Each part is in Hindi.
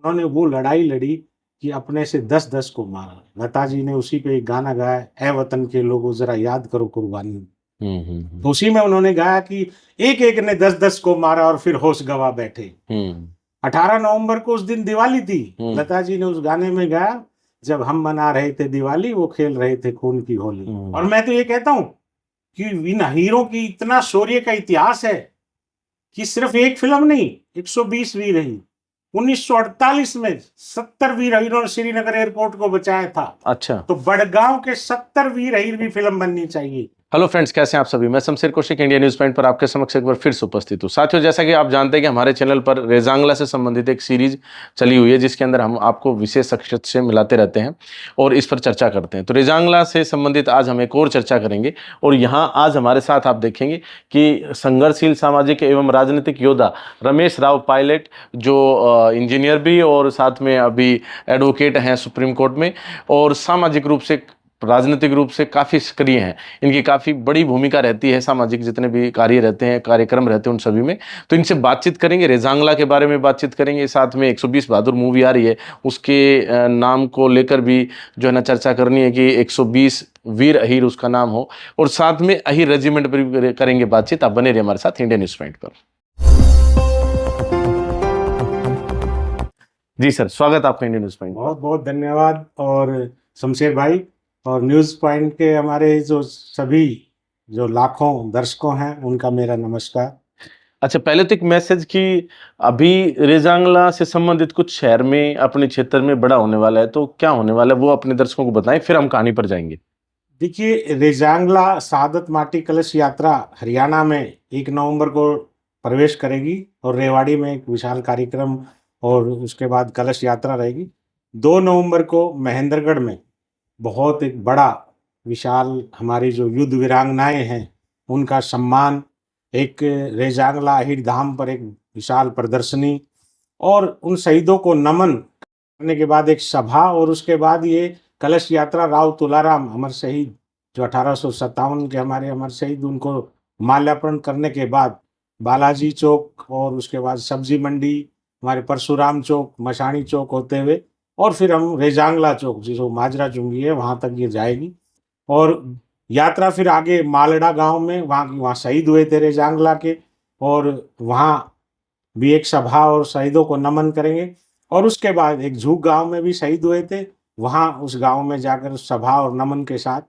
उन्होंने वो लड़ाई लड़ी कि अपने से 10-10 को मारा। लता जी ने उसी पे एक गाना गाया, ए वतन के लोगों ज़रा याद करो कुर्बानी। तो उसी में उन्होंने गाया कि एक-एक ने 10-10 को मारा और फिर होश गँवा बैठे। 18 नवंबर को उस दिन दिवाली थी। लता जी ने उस गाने में गाया, जब हम मना रहे थे दिवाली, वो खेल रहे थे खून की होली। और मैं तो ये कहता हूँ कि इन हीरो की इतना शौर्य का इतिहास है कि सिर्फ एक फिल्म नहीं, 120 वीर रही। 1948 में 70 वीर हीरों ने श्रीनगर एयरपोर्ट को बचाया था। अच्छा, तो बड़गांव के 70 वीर हीर भी फिल्म बननी चाहिए। हेलो फ्रेंड्स, कैसे हैं आप सभी। मैं Shamsher Kaushik India news point पर आपके समक्ष एक बार फिर से उपस्थित हूँ। साथियों, जैसा कि आप जानते हैं कि हमारे चैनल पर रेजांगला से संबंधित एक सीरीज चली हुई है, जिसके अंदर हम आपको विशेष शख्सियत से मिलाते रहते हैं और इस पर चर्चा करते हैं। तो रेजांगला से संबंधित आज हम एक और चर्चा करेंगे और यहाँ आज हमारे साथ आप देखेंगे कि संघर्षशील सामाजिक एवं राजनीतिक योद्धा रमेश राव पायलट, जो इंजीनियर भी और साथ में अभी एडवोकेट हैं सुप्रीम कोर्ट में, और सामाजिक रूप से राजनीतिक रूप से काफ़ी सक्रिय हैं। इनकी काफ़ी बड़ी भूमिका रहती है, सामाजिक जितने भी कार्य रहते हैं, कार्यक्रम रहते हैं उन सभी में। तो इनसे बातचीत करेंगे, रेजांगला के बारे में बातचीत करेंगे, साथ में 120 बहादुर मूवी आ रही है, उसके नाम को लेकर भी जो है ना चर्चा करनी है कि 120 वीर अहीर उसका नाम हो, और साथ में अहीर रेजिमेंट पर भी करेंगे बातचीत। आप बने रहिए हमारे साथ इंडियन न्यूज पॉइंट पर। जी सर, स्वागत आपका इंडियन न्यूज पॉइंट। बहुत बहुत धन्यवाद। और शमशेर भाई और न्यूज़ पॉइंट के हमारे जो सभी जो लाखों दर्शकों हैं, उनका मेरा नमस्कार। अच्छा, पहले तो एक मैसेज कि अभी रेजांगला से संबंधित कुछ शहर में अपने क्षेत्र में बड़ा होने वाला है, तो क्या होने वाला है वो अपने दर्शकों को बताएं, फिर हम कहानी पर जाएंगे। देखिए, रेजांगला शहादत माटी कलश यात्रा हरियाणा में 1 नवंबर को प्रवेश करेगी और रेवाड़ी में एक विशाल कार्यक्रम और उसके बाद कलश यात्रा रहेगी। 2 नवंबर को महेंद्रगढ़ में बहुत एक बड़ा विशाल हमारी जो युद्ध वीरांगनाएं हैं उनका सम्मान, एक रेजांगला अहिर धाम पर एक विशाल प्रदर्शनी और उन शहीदों को नमन करने के बाद एक सभा, और उसके बाद ये कलश यात्रा राव तुलाराम अमर शहीद जो 1857 के हमारे अमर शहीद, उनको माल्यार्पण करने के बाद बालाजी चौक और उसके बाद सब्जी मंडी, हमारे परशुराम चौक, मशाणी चौक होते हुए और फिर हम रेजांगला चौक जिसको माजरा चुंगी है वहाँ तक ये जाएगी। और यात्रा फिर आगे मालड़ा गांव में, वहाँ शहीद हुए थे रेजांगला के, और वहाँ भी एक सभा और शहीदों को नमन करेंगे। और उसके बाद एक झूक गांव में भी शहीद हुए थे, वहाँ उस गांव में जाकर उस सभा और नमन के साथ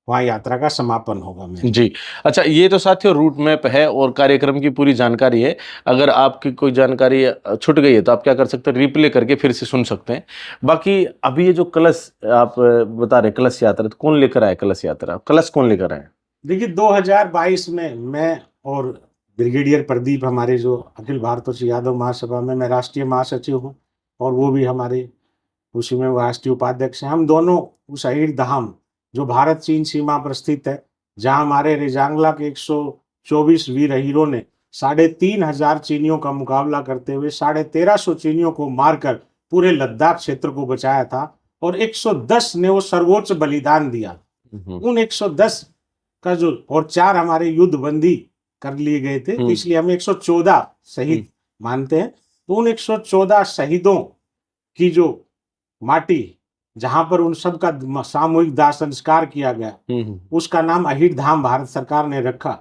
वहाँ यात्रा का समापन होगा। मैं जी, अच्छा, ये तो साथियों रूट मैप है और कार्यक्रम की पूरी जानकारी है। अगर आपकी कोई जानकारी छूट गई है तो आप क्या कर सकते हैं, रिप्ले करके फिर से सुन सकते हैं। बाकी अभी ये जो कलश आप बता रहे कलश यात्रा, तो कौन लेकर आए कलश यात्रा, कलश कौन लेकर आए? देखिए, 2022 में मैं और ब्रिगेडियर प्रदीप, हमारे जो अखिल भारतीय यादव महासभा में मैं राष्ट्रीय महासचिव हूँ और वो भी हमारे उसी में राष्ट्रीय उपाध्यक्ष हैं, हम दोनों उस अहिर धाम जो भारत चीन सीमा पर स्थित है, जहाँ हमारे रेजांगला के 124 वीर हीरों ने 3,500 चीनियों का मुकाबला करते हुए 1,350 चीनियों को मारकर पूरे लद्दाख क्षेत्र को बचाया था, और 110 ने वो सर्वोच्च बलिदान दिया। उन 110 का जो और 4 हमारे युद्ध बंदी कर लिए गए थे, तो इसलिए हम 114 शहीद मानते हैं। तो उन 114 शहीदों की जो माटी जहां पर उन सब का सामूहिक दाह संस्कार किया गया, उसका नाम अहिर धाम भारत सरकार ने रखा।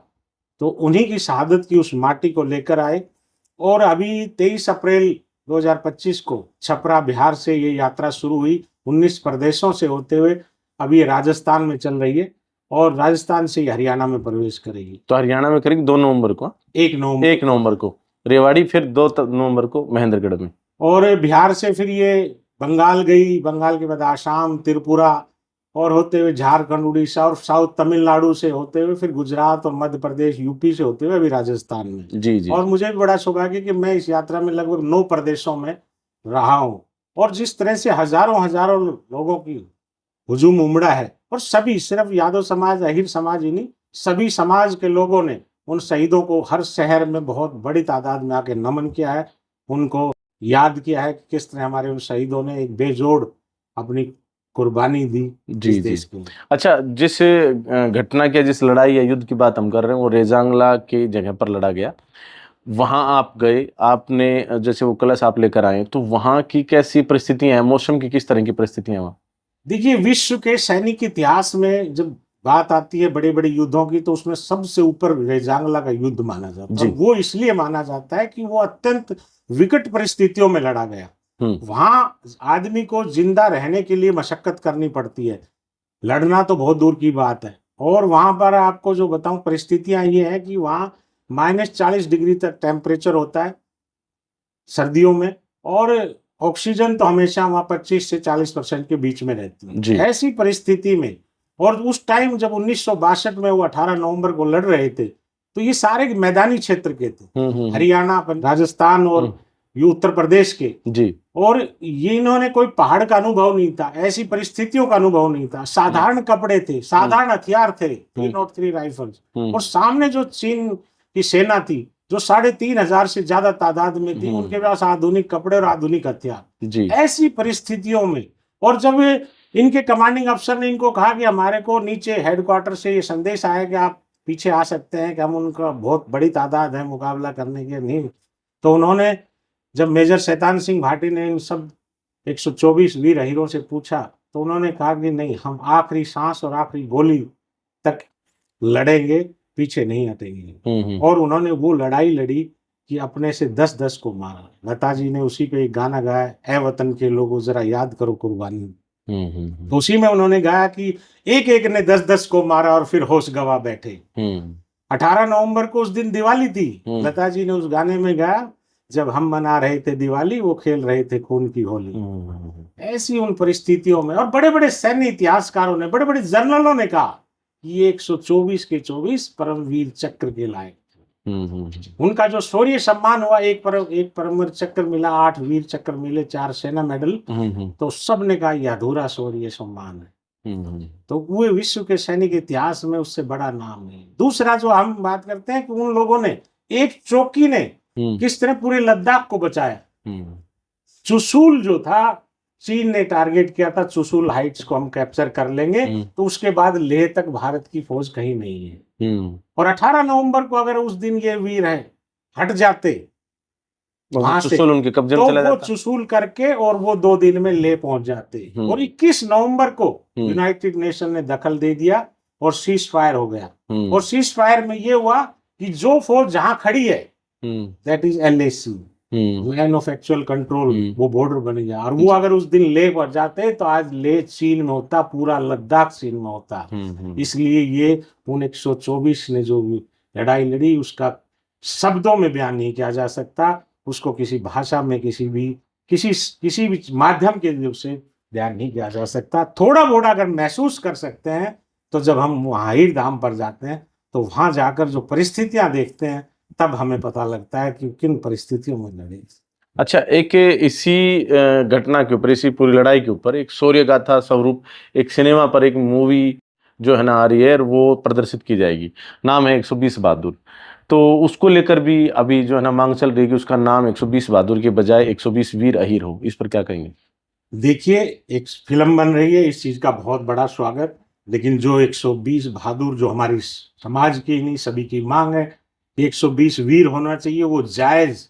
तो उन्हीं की शहादत की उस माटी को लेकर आए, और अभी 23 अप्रैल 2025 को छपरा बिहार से ये यात्रा शुरू हुई, 19 प्रदेशों से होते हुए अभी ये राजस्थान में चल रही है और राजस्थान से हरियाणा में प्रवेश करेगी। तो हरियाणा में करेंगे 2 नवंबर को, 1 नवंबर को रेवाड़ी, फिर 2 नवंबर को महेंद्रगढ़ में, और बिहार से फिर ये बंगाल गई, बंगाल के बाद आसाम, त्रिपुरा और होते हुए झारखंड, उड़ीसा और साउथ तमिलनाडु से होते हुए फिर गुजरात और मध्य प्रदेश, यूपी से होते हुए अभी राजस्थान में। जी। और मुझे भी बड़ा सौभाग्य कि मैं इस यात्रा में लगभग 9 प्रदेशों में रहा हूँ, और जिस तरह से हजारों हजारों लोगों की हुजूम उमड़ा है, और सभी, सिर्फ यादव समाज अहिर समाज ही नहीं, सभी समाज के लोगों ने उन शहीदों को हर शहर में बहुत बड़ी तादाद में आके नमन किया है, उनको याद किया है कि किस तरह हमारे उन शहीदों ने एक बेजोड़ अपनी कुर्बानी दी इस देश के लिए। अच्छा, जिस घटना की, जिस लड़ाई या युद्ध की बात हम कर रहे हैं, वो रेजांगला की जगह पर लड़ा गया। वहां आप गए, आपने जैसे वो कलश आप लेकर आए, तो वहां की कैसी परिस्थितियां हैं, मौसम की किस तरह की परिस्थितियां हैं वहां? देखिए, विश्व के सैनिक इतिहास में जब बात आती है बड़े बड़े युद्धों की, तो उसमें सबसे ऊपर रेजांगला का युद्ध माना जाता है। जी। और वो इसलिए माना जाता है कि वो अत्यंत विकट परिस्थितियों में लड़ा गया। वहां आदमी को जिंदा रहने के लिए मशक्कत करनी पड़ती है, लड़ना तो बहुत दूर की बात है। और वहां पर आपको जो बताऊं, परिस्थितियां ये है कि वहां -40 डिग्री तक टेम्परेचर होता है सर्दियों में, और ऑक्सीजन तो हमेशा वहां 25 से 40% के बीच में रहती जी। है। ऐसी परिस्थिति में, और उस टाइम जब 1962 में वो 18 नवंबर को लड़ रहे थे, तो ये सारे मैदानी क्षेत्र के थे, हरियाणा, राजस्थान और ये उत्तर प्रदेश के। जी। और ये इन्होंने कोई पहाड़ का अनुभव नहीं था, ऐसी परिस्थितियों का अनुभव नहीं था, साधारण कपड़े थे, साधारण हथियार थे, 303 राइफल्स। और सामने जो चीन की सेना थी, जो 3,500 से ज्यादा तादाद में थी, उनके पास आधुनिक कपड़े और आधुनिक हथियार। जी। ऐसी परिस्थितियों में, और जब इनके कमांडिंग अफसर ने इनको कहा कि हमारे को नीचे हेडक्वार्टर से ये संदेश आया कि आप पीछे आ सकते हैं, कि हम उनका बहुत बड़ी तादाद है मुकाबला करने के, नहीं। तो उन्होंने, जब मेजर शैतान सिंह भाटी ने इन सब 124 वीर हीरों से पूछा, तो उन्होंने कहा कि नहीं, हम आखिरी सांस और आखिरी गोली तक लड़ेंगे, पीछे नहीं हटेंगे। और उन्होंने वो लड़ाई लड़ी कि अपने से 10-10 को मारा। लता जी ने उसी पे एक गाना गाया, ए वतन के लोगों जरा याद करो कुर्बानी। तो उसी में उन्होंने गाया कि एक एक ने 10-10 को मारा और फिर होश गवा बैठे। 18 नवंबर को उस दिन दिवाली थी। लता जी ने उस गाने में गाया, जब हम मना रहे थे दिवाली, वो खेल रहे थे खून की होली। ऐसी उन परिस्थितियों में, और बड़े बड़े सैन्य इतिहासकारों ने, बड़े बड़े जर्नलों ने कहा कि ये 124 के 24 परमवीर चक्र के लायक। उनका जो शौर्य सम्मान हुआ, एक परमवीर चक्र मिला, 8 वीर चक्र मिले, 4 सेना मेडल, तो सबने कहा यह अधूरा शौर्य सम्मान है। तो वो विश्व के सैनिक इतिहास में उससे बड़ा नाम नहीं। दूसरा जो हम बात करते हैं कि उन लोगों ने, एक चौकी ने किस तरह पूरे लद्दाख को बचाया। चुशूल जो था, चीन ने टारगेट किया था, चुशूल हाइट्स को हम कैप्चर कर लेंगे, तो उसके बाद लेह तक भारत की फौज कहीं नहीं है। और 18 नवंबर को अगर उस दिन ये वीर है हट जाते वहां से, उनके कब्जे में तो चला वो जाता। चुशूल करके और वो 2 दिन में ले पहुंच जाते। और 21 नवंबर को यूनाइटेड नेशन ने दखल दे दिया और सीज फायर हो गया। और सीज फायर में ये हुआ कि जो फौज जहां खड़ी है, that is LAC, line of actual control, वो बॉर्डर बन गया। और वो अगर उस दिन लेह पर जाते, तो आज लेह चीन में होता, पूरा लद्दाख चीन में होता। इसलिए ये उन 124 ने जो लड़ाई लड़ी, उसका शब्दों में बयान नहीं किया जा सकता, उसको किसी भाषा में, किसी भी माध्यम के रूप से बयान नहीं किया जा सकता। थोड़ा बहुत अगर महसूस कर सकते हैं, तो जब हम वहाँ हीर धाम पर जाते हैं, तो वहां जाकर जो परिस्थितियां देखते हैं, तब हमें पता लगता है कि किन परिस्थितियों में लड़े। अच्छा, एक इसी घटना के ऊपर, इसी पूरी लड़ाई के ऊपर एक शौर्य गाथा स्वरूप एक सिनेमा पर एक मूवी जो है ना आ रही है, और वो प्रदर्शित की जाएगी। नाम है 120 बहादुर। तो उसको लेकर भी अभी जो है ना मांग चल रही है कि उसका नाम 120 बहादुर के बजाय 120 वीर अहीर हो। इस पर क्या कहेंगे? देखिए, एक फिल्म बन रही है, इस चीज का बहुत बड़ा स्वागत। लेकिन जो 120 बहादुर, जो हमारी समाज की नहीं, सभी की मांग है, 120 वीर होना चाहिए, वो जायज,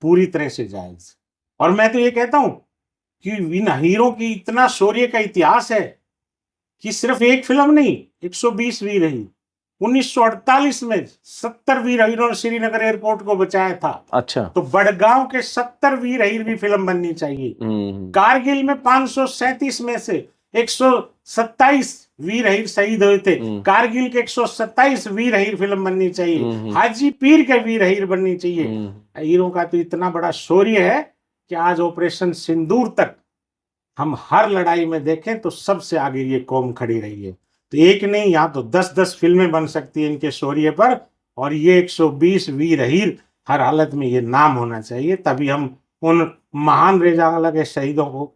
पूरी तरह से जायज। और मैं तो ये कहता हूं कि इन हीरों की इतना शौर्य का इतिहास है कि सिर्फ एक फिल्म नहीं, 120 वीर ही। 1948 में 70 वीर हीरों ने श्रीनगर एयरपोर्ट को बचाया था। अच्छा। तो बड़गांव के 70 वीर हीर भी फिल्म बननी चाहिए। कारगिल में 537 में से 127 वीर हीर शहीद हुए थे। कारगिल के 127 वीर हीर फिल्म बननी चाहिए। हाजी पीर के वीर हीर बननी चाहिए। हीरों का तो इतना बड़ा शौर्य है कि आज ऑपरेशन सिंदूर तक हम हर लड़ाई में देखें तो सबसे आगे ये कौम खड़ी रही है। तो एक नहीं, यहाँ तो 10-10 फिल्में बन सकती है इनके शौर्य पर। और ये 120 वीर हीर हर हालत में ये नाम होना चाहिए, तभी हम उन महान रेजांगला के शहीदों को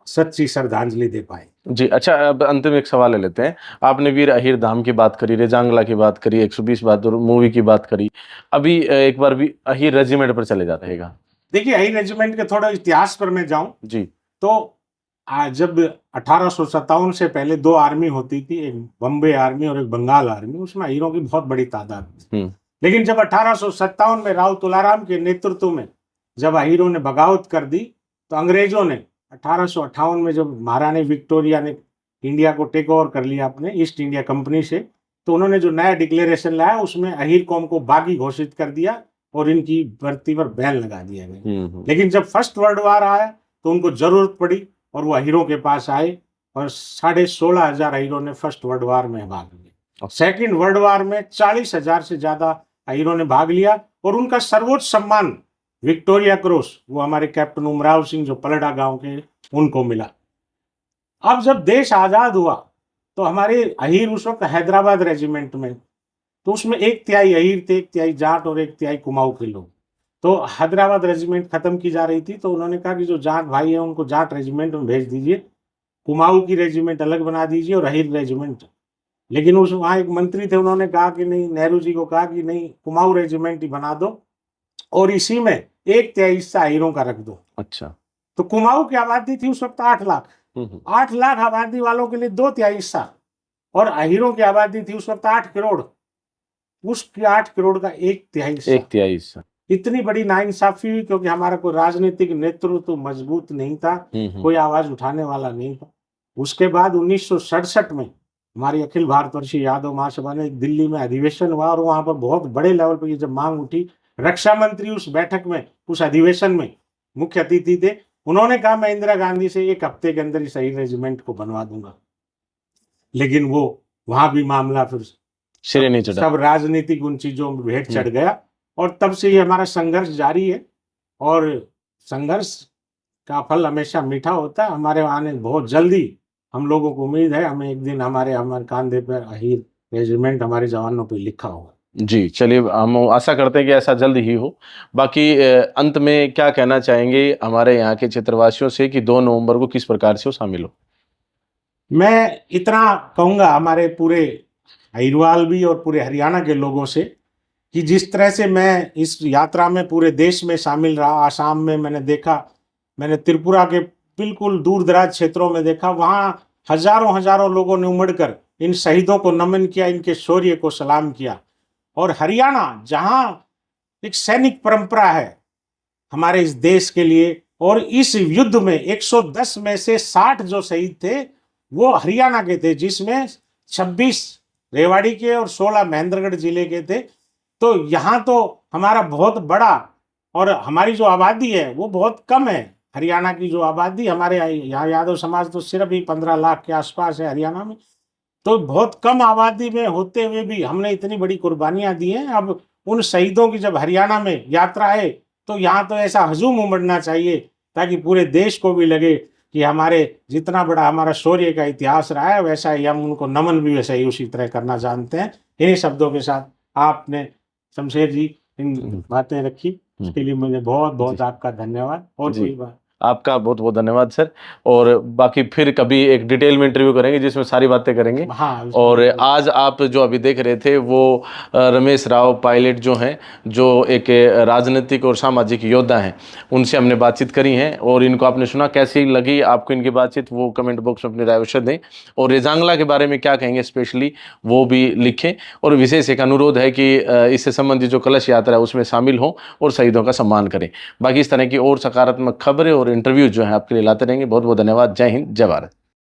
सच्ची श्रद्धांजलि दे पाए। जी। अच्छा, अब अंतिम एक सवाल ले लेते हैं। आपने वीर अहीर धाम की बात करी, रेजांगला की बात करी, 120 बहादुर मूवी की बात करी। अभी एक बार भी अहीर रेजिमेंट पर चले जाते हैं। देखिए, अहीर रेजिमेंट के थोड़ा इतिहास पर मैं जाऊं जी, तो जब 1857 से पहले 2 आर्मी होती थी, एक बम्बे आर्मी और एक बंगाल आर्मी, उसमें हीरों की बहुत बड़ी तादाद थी। लेकिन जब 1857 में राव तुलाराम के नेतृत्व में जब अहीरों ने बगावत कर दी, तो अंग्रेजों ने 1858 में जब महारानी विक्टोरिया ने इंडिया को टेक ओवर कर लिया अपने ईस्ट इंडिया कंपनी से, तो उन्होंने जो नया डिक्लेरेशन लाया उसमें अहीर कौम को बागी घोषित कर दिया और इनकी भर्ती पर बैन लगा दिया गया। लेकिन जब फर्स्ट वर्ल्ड वार आया तो उनको जरूरत पड़ी और वो अहीरों के पास आए और 16,500 अहीरों ने फर्स्ट वर्ल्ड वार में भाग लिया। सेकेंड वर्ल्ड वार में 40,000 से ज्यादा अहीरों ने भाग लिया और उनका सर्वोच्च सम्मान विक्टोरिया क्रॉस वो हमारे कैप्टन उमराव सिंह जो पलड़ा गांव के उनको मिला। अब जब देश आजाद हुआ तो हमारे अहीर उस वक्त हैदराबाद रेजिमेंट में, तो उसमें 1/3 अहीर थे, 1/3 जाट और 1/3 कुमाऊं के लोग। तो हैदराबाद रेजिमेंट खत्म की जा रही थी, तो उन्होंने कहा कि जो जाट भाई है उनको जाट रेजिमेंट में भेज दीजिए, कुमाऊं की रेजिमेंट अलग बना दीजिए और अहीर रेजिमेंट। लेकिन उस वहाँ एक मंत्री थे, उन्होंने कहा कि नहीं, नेहरू जी को कहा कि नहीं, कुमाऊं रेजिमेंट ही बना दो और इसी में 1/3 हिस्सा अहीरों का रख दो। अच्छा। तो कुमाऊं की आबादी थी उस वक्त 8 लाख। 8 लाख आबादी वालों के लिए 2/3 हिस्सा और अहीरों की आबादी थी उस वक्त 8 करोड़, उसकी 8 करोड़ का 1/3 हिस्सा। 1/3 हिस्सा। इतनी बड़ी नाइंसाफी हुई क्योंकि हमारा कोई राजनीतिक नेतृत्व मजबूत नहीं था, कोई आवाज उठाने वाला नहीं था। उसके बाद 1967 में हमारी अखिल भारतवर्षीय यादव महासभा ने एक दिल्ली में अधिवेशन हुआ और वहां पर बहुत बड़े लेवल पर ये जब मांग उठी, रक्षा मंत्री उस बैठक में, उस अधिवेशन में मुख्य अतिथि थे, उन्होंने कहा मैं इंदिरा गांधी से 1 हफ्ते के अंदर इस अहीर रेजिमेंट को बनवा दूंगा। लेकिन वो वहां भी मामला फिर सिरे नहीं चढ़ा, सब राजनीतिक उन चीजों में भेंट चढ़ गया और तब से ये हमारा संघर्ष जारी है और संघर्ष का फल हमेशा मीठा होता है। हमारे आने बहुत जल्दी हम लोगों को उम्मीद है, हमें एक दिन हमारे कांधे पर अहीर रेजिमेंट हमारे जवानों पे लिखा होगा। जी, चलिए हम आशा करते हैं कि ऐसा जल्द ही हो। बाकी अंत में क्या कहना चाहेंगे हमारे यहाँ के क्षेत्रवासियों से कि 2 नवंबर को किस प्रकार से वो शामिल हो? मैं इतना कहूँगा हमारे पूरे अहीरवाल भी और पूरे हरियाणा के लोगों से कि जिस तरह से मैं इस यात्रा में पूरे देश में शामिल रहा, आसाम में मैंने देखा, मैंने त्रिपुरा के बिल्कुल दूर दराज क्षेत्रों में देखा, वहाँ हजारों हजारों लोगों ने उमड़कर इन शहीदों को नमन किया, इनके शौर्य को सलाम किया। और हरियाणा जहाँ एक सैनिक परंपरा है हमारे इस देश के लिए, और इस युद्ध में 110 में से 60 जो शहीद थे वो हरियाणा के थे, जिसमें 26 रेवाड़ी के और 16 महेंद्रगढ़ जिले के थे। तो यहाँ तो हमारा बहुत बड़ा, और हमारी जो आबादी है वो बहुत कम है। हरियाणा की जो आबादी, हमारे यहाँ यादव समाज तो सिर्फ ही 15 लाख के आसपास है हरियाणा में, तो बहुत कम आबादी में होते हुए भी हमने इतनी बड़ी कुर्बानियां दी हैं। अब उन शहीदों की जब हरियाणा में यात्रा है तो यहाँ तो ऐसा हजूम उमड़ना चाहिए ताकि पूरे देश को भी लगे कि हमारे जितना बड़ा हमारा शौर्य का इतिहास रहा है वैसा ही हम उनको नमन भी वैसा ही उसी तरह करना जानते हैं। इन्हीं शब्दों के साथ आपने शमशेर जी इन बातें रखी, उसके लिए मुझे बहुत बहुत आपका धन्यवाद। और कोई बात? आपका बहुत बहुत धन्यवाद सर। और बाकी फिर कभी एक डिटेल में इंटरव्यू करेंगे जिसमें सारी बातें करेंगे। हाँ, और आज आप जो अभी देख रहे थे वो रमेश राव पायलट जो हैं, जो एक राजनीतिक और सामाजिक योद्धा हैं, उनसे हमने बातचीत करी है और इनको आपने सुना। कैसी लगी आपको इनकी बातचीत वो कमेंट बॉक्स में अपनी राय अवश्य दें। और रेजांगला के बारे में क्या कहेंगे स्पेशली वो भी लिखें। और विशेष एक अनुरोध है कि इससे संबंधित जो कलश यात्रा है उसमें शामिल हों और शहीदों का सम्मान करें। बाकी इस तरह की और सकारात्मक खबरें और इंटरव्यू जो है आपके लिए लाते रहेंगे। बहुत बहुत धन्यवाद। जय हिंद, जय भारत।